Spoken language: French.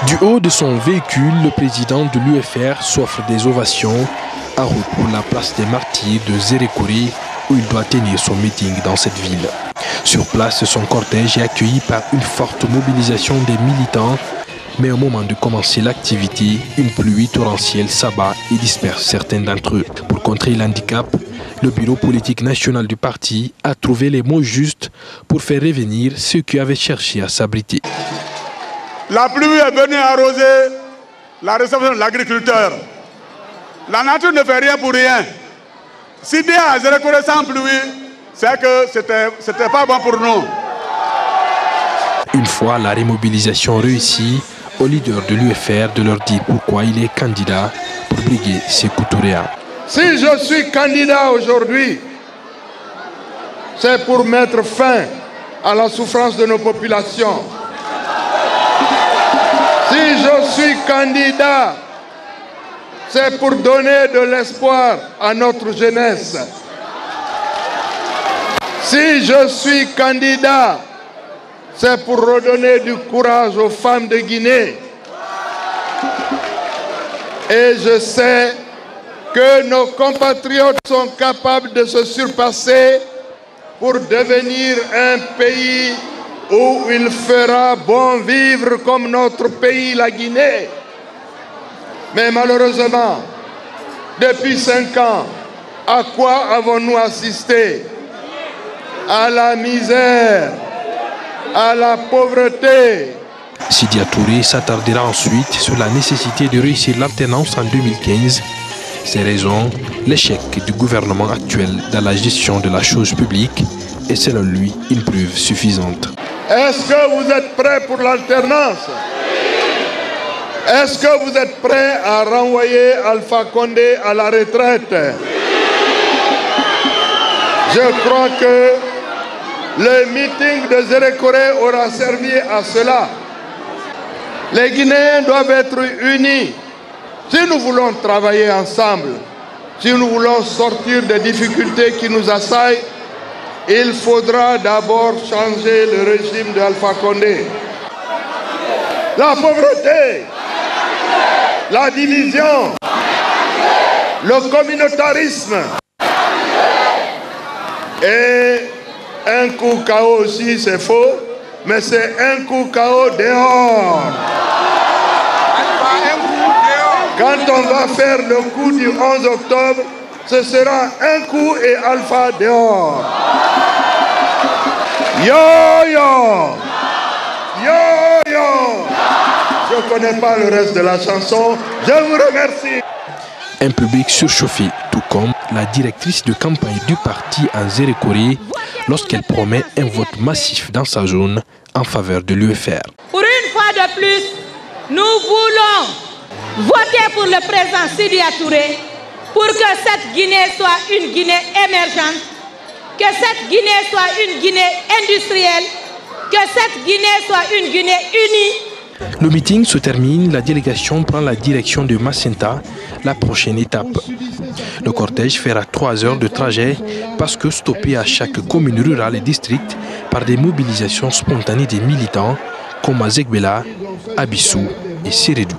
Du haut de son véhicule, le président de l'UFR s'offre des ovations en route pour la place des martyrs de Zérékoré où il doit tenir son meeting dans cette ville. Sur place, son cortège est accueilli par une forte mobilisation des militants, mais au moment de commencer l'activité, une pluie torrentielle s'abat et disperse certains d'entre eux. Pour contrer l'handicap, le bureau politique national du parti a trouvé les mots justes pour faire revenir ceux qui avaient cherché à s'abriter. La pluie est venue arroser la réception de l'agriculteur. La nature ne fait rien pour rien. Si Dieu a Zérékoré sans pluie, c'est que c'était pas bon pour nous. Une fois la remobilisation réussie, au leader de l'UFR de leur dire pourquoi il est candidat pour briguer Sékou Touré. Si je suis candidat aujourd'hui, c'est pour mettre fin à la souffrance de nos populations. Si je suis candidat, c'est pour donner de l'espoir à notre jeunesse. Si je suis candidat, c'est pour redonner du courage aux femmes de Guinée. Et je sais que nos compatriotes sont capables de se surpasser pour devenir un pays où il fera bon vivre comme notre pays, la Guinée. Mais malheureusement, depuis 5 ans, à quoi avons-nous assisté? À la misère, à la pauvreté. Sidya Touré s'attardera ensuite sur la nécessité de réussir l'alternance en 2015. Ces raisons, l'échec du gouvernement actuel dans la gestion de la chose publique est selon lui une preuve suffisante. Est-ce que vous êtes prêts pour l'alternance? Est-ce que vous êtes prêts à renvoyer Alpha Condé à la retraite? Je crois que le meeting de Zérékoré aura servi à cela. Les Guinéens doivent être unis. Si nous voulons travailler ensemble, si nous voulons sortir des difficultés qui nous assaillent, il faudra d'abord changer le régime d'Alpha Condé. La pauvreté, la division, le communautarisme et un coup KO aussi, c'est faux, mais c'est un coup KO dehors. Quand on va faire le coup du 11 octobre, ce sera un coup et Alpha dehors. Yo yo! Yo yo! Je ne connais pas le reste de la chanson. Je vous remercie. Un public surchauffé, tout comme la directrice de campagne du parti en Zérékoré, lorsqu'elle promet un vote massif dans sa zone en faveur de l'UFR. Pour une fois de plus, nous voulons voter pour le président Sidya Touré pour que cette Guinée soit une Guinée émergente, que cette Guinée soit une Guinée industrielle, que cette Guinée soit une Guinée unie. Le meeting se termine, la délégation prend la direction de Macenta, la prochaine étape. Le cortège fera 3 heures de trajet parce que stoppé à chaque commune rurale et district par des mobilisations spontanées des militants comme à Zegbela, Abissou et Sérédou.